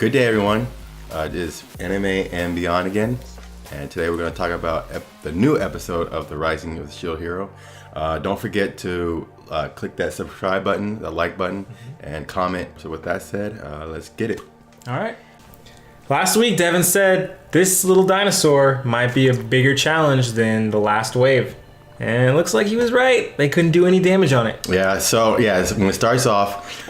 Good day, everyone. This is Anime and Beyond again, and today we're going to talk about the new episode of The Rising of the Shield Hero. Don't forget to click that subscribe button, the like button, and comment. So with that said, let's get it. All right. Last week, Devin said this little dinosaur might be a bigger challenge than the last wave. And it looks like he was right. They couldn't do any damage on it. Yeah, when it starts off,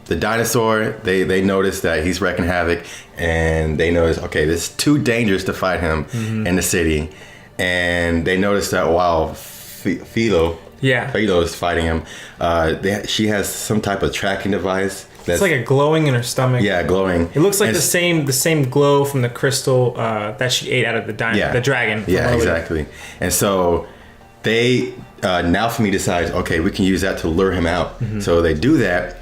the dinosaur, they notice that he's wreaking havoc, and they notice, okay, this is too dangerous to fight him in the city. And they notice that while Philo is fighting him, she has some type of tracking device. It's like a glowing in her stomach. Yeah, glowing. It looks like the same glow from the crystal that she ate out of the dragon. Yeah, exactly. And so Naofumi decides, okay, we can use that to lure him out. So they do that.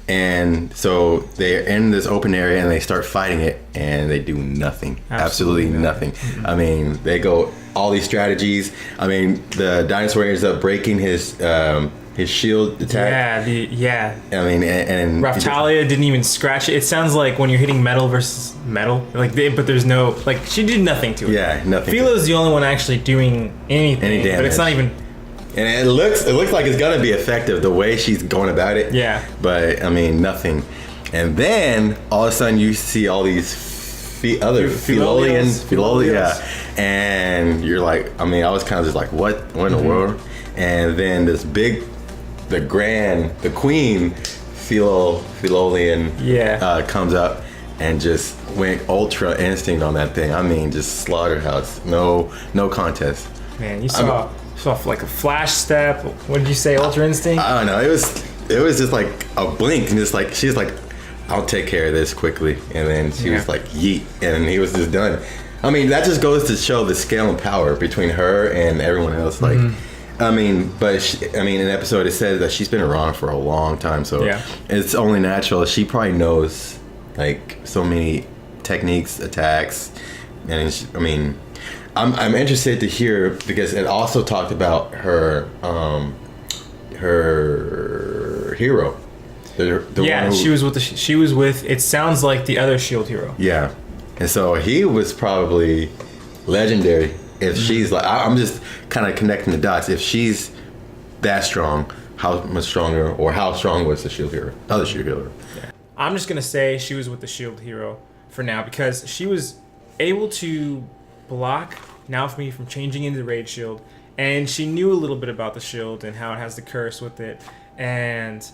And so they're in this open area and they start fighting it, and they do nothing. Absolutely nothing. I mean, they go all these strategies. I mean, the dinosaur ends up breaking his shield attack. Yeah. I mean, and Raftalia didn't even scratch it. It sounds like when you're hitting metal versus metal, but there's no, she did nothing to it. Yeah, nothing. Philo's the only one actually doing anything. Any damage. But it's not even. And it looks like it's gonna be effective the way she's going about it. Yeah. But I mean, nothing. And then all of a sudden you see all these other Filolial, yeah. And you're like, I mean, I was kind of just like, what in the world? And then the queen Filolial comes up and just went ultra instinct on that thing. I mean, just slaughterhouse, no contest. Man, you saw like a flash step. What did you say, ultra instinct? I don't know. It was just like a blink, and just like she's like, I'll take care of this quickly, and then she was like, yeet, and he was just done. I mean, that just goes to show the scale and power between her and everyone else. Like, I mean, in the episode it says that she's been around for a long time, so it's only natural. She probably knows like so many techniques, attacks, and I'm interested to hear, because it also talked about her hero. She was with. It sounds like the other shield hero. Yeah, and so he was probably legendary. If she's like, I'm just kind of connecting the dots. If she's that strong, how much stronger, or how strong was the shield hero? Other shield hero. Yeah. I'm just gonna say she was with the shield hero for now, because she was able to block Naofumi from changing into the Raid Shield, and she knew a little bit about the shield and how it has the curse with it, and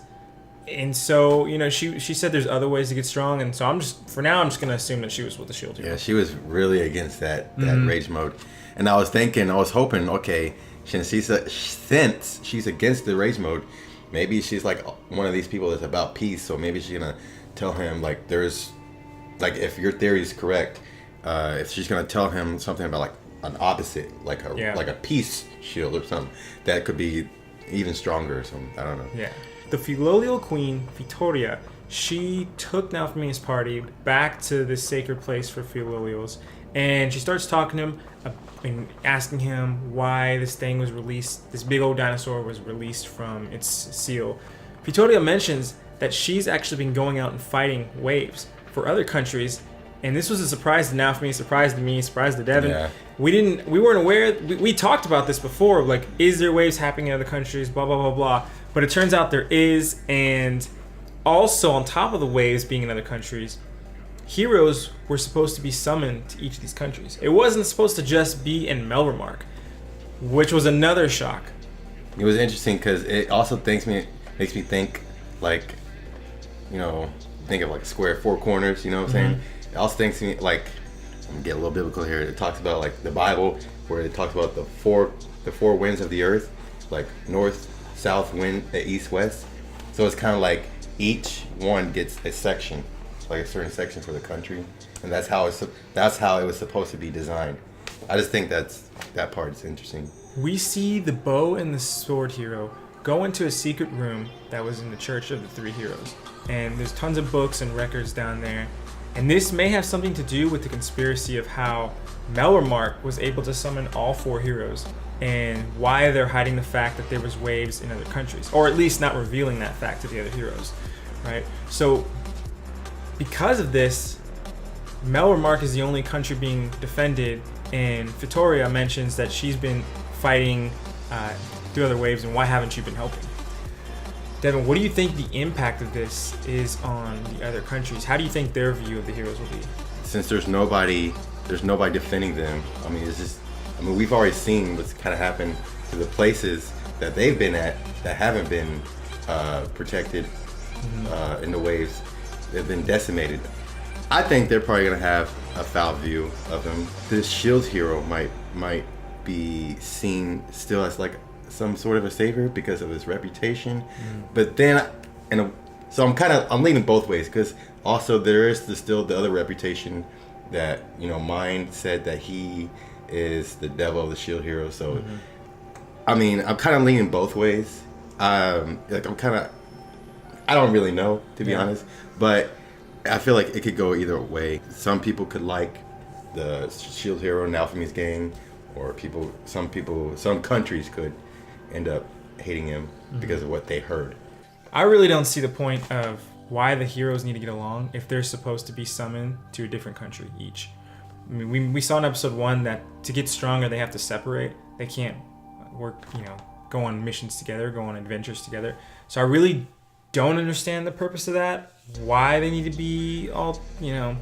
so she said there's other ways to get strong, and so I'm just gonna assume that she was with the shield hero. Yeah, she was really against that rage mode, and I was hoping, okay, since she's against the rage mode, maybe she's like one of these people that's about peace, so maybe she's gonna tell him if your theory is correct. If she's gonna tell him something about like an opposite, like a peace shield or something that could be even stronger or something. I don't know. Yeah. The Filolial queen, Fitoria, she took Naofumi's party back to this sacred place for Filolials, and she starts talking to him and asking him why this thing was released. This big old dinosaur was released from its seal. Fitoria mentions that she's actually been going out and fighting waves for other countries. And this was a surprise to Naofumi, surprise to me, surprise to Devin. Yeah. We weren't aware. We talked about this before. Like, is there waves happening in other countries? Blah blah blah blah. But it turns out there is, and also on top of the waves being in other countries, heroes were supposed to be summoned to each of these countries. It wasn't supposed to just be in Melromarc, which was another shock. It was interesting because it also makes me think like, think of like square four corners. You know what I'm saying? It also thinks me like, I'm gonna get a little biblical here. It talks about like the Bible, where it talks about the four winds of the earth, like north, south, wind, east, west. So it's kind of like each one gets a section, like a certain section for the country, and that's how it was supposed to be designed. I just think that part is interesting. We see the bow and the sword hero go into a secret room that was in the Church of the Three Heroes, and there's tons of books and records down there. And this may have something to do with the conspiracy of how Melromarc was able to summon all four heroes, and why they're hiding the fact that there was waves in other countries, or at least not revealing that fact to the other heroes, right? So because of this, Melromarc is the only country being defended, and Fitoria mentions that she's been fighting through other waves, and why haven't you been helping? Devin, what do you think the impact of this is on the other countries? How do you think their view of the heroes will be? Since there's nobody defending them. I mean, we've already seen what's kind of happened to the places that they've been at that haven't been protected in the waves. They've been decimated. I think they're probably gonna have a foul view of him. This shield hero might be seen still as like some sort of a savior because of his reputation, but then, so I'm leaning both ways, because also there is still the other reputation that Mind said that he is the devil of the shield hero. So I mean, I'm kind of leaning both ways. I don't really know, to be honest, but I feel like it could go either way. Some people could like the shield hero and Naofumi's gang, or some countries could end up hating him because of what they heard. I really don't see the point of why the heroes need to get along if they're supposed to be summoned to a different country each. I mean, we saw in episode 1 that to get stronger, they have to separate. They can't work, go on missions together, go on adventures together. So I really don't understand the purpose of that. Why they need to be all,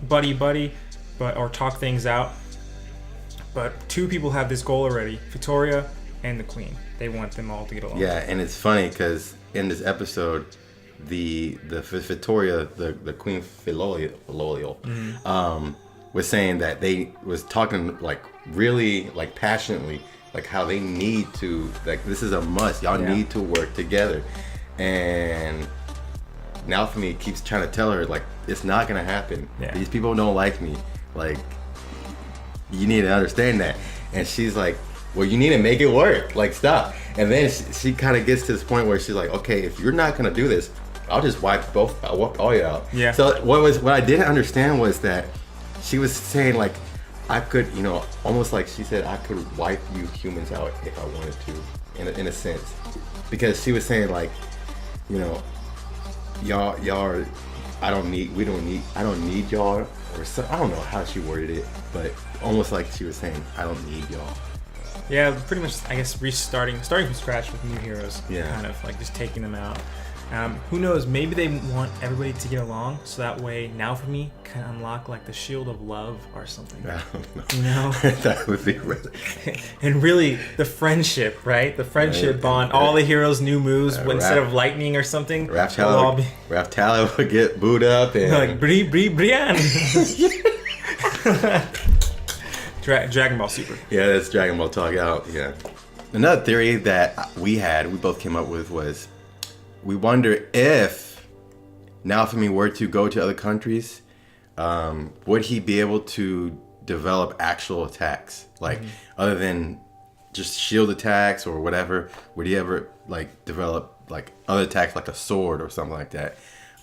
buddy, or talk things out. But two people have this goal already: Fitoria and the Queen. They want them all to get along. Yeah, and it's funny because in this episode, the Fitoria, the Queen Filolial, was saying that they was talking like really like passionately, like how they need to, like, this is a must. Y'all need to work together. And Naofumi keeps trying to tell her, like, it's not gonna happen. Yeah. These people don't like me. Like, you need to understand that. And she's like, well, you need to make it work. Like, stop. And then she kind of gets to this point where she's like, okay, if you're not gonna do this, I'll just wipe all you out. Yeah. So what I didn't understand was that she was saying, like, I could, almost like she said, I could wipe you humans out if I wanted to, in a sense, because she was saying, like, y'all are, I don't need y'all, or so, I don't know how she worded it, but almost like she was saying, I don't need y'all. Yeah, pretty much, I guess, starting from scratch with new heroes. Yeah. Kind of like just taking them out. Who knows? Maybe they want everybody to get along, so that way Naofumi can unlock like the shield of love or something. I don't know. That would be really. And really, the friendship, right? The friendship bond. All the heroes' new moves instead of lightning or something. Raftala would get booed up and like Brian. Dragon Ball Super. Yeah, that's Dragon Ball talk out. Yeah. Another theory that we both came up with was, we wonder if Naofumi were to go to other countries, would he be able to develop actual attacks, like other than just shield attacks or whatever? Would he ever like develop like other attacks, like a sword or something like that,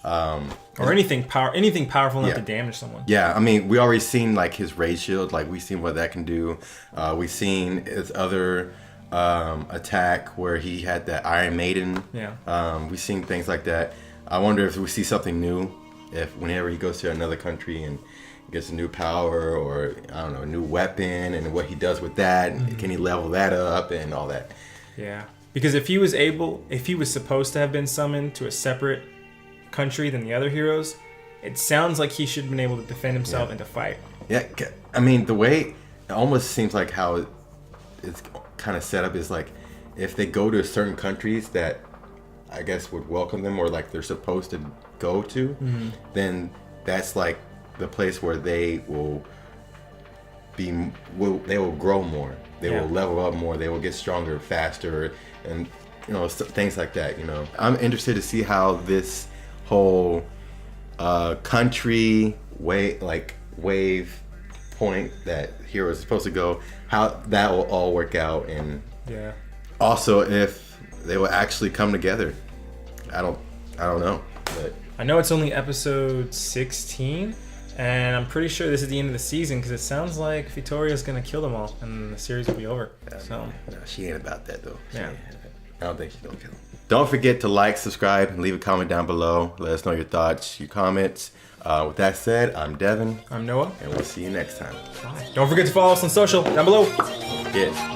or anything powerful enough to damage someone? Yeah, I mean, we already seen like his rage shield, like we've seen what that can do. We've seen his other attack where he had that Iron Maiden. Yeah. We've seen things like that. I wonder if we see something new, if whenever he goes to another country and gets a new power, or I don't know, a new weapon, and what he does with that. Can he level that up and all that? Yeah. Because if he was supposed to have been summoned to a separate country than the other heroes, it sounds like he should have been able to defend himself and to fight. Yeah. I mean, the way it almost seems like how it's kind of set up is like, if they go to certain countries that I guess would welcome them, or like they're supposed to go to, then that's like the place where they will grow more. They will level up more. They will get stronger faster, and things like that. I'm interested to see how this whole country wave point that hero is supposed to go, how that will all work out, and also if they will actually come together. I don't know, but I know it's only episode 16, and I'm pretty sure this is the end of the season, because it sounds like Fitoria's gonna kill them all and the series will be over. No, she ain't about that though. I don't think she's gonna kill them. Don't forget to like, subscribe, and leave a comment down below. Let us know your thoughts, your comments. With that said, I'm Devin. I'm Noah. And we'll see you next time. Bye. Don't forget to follow us on social down below. Yeah.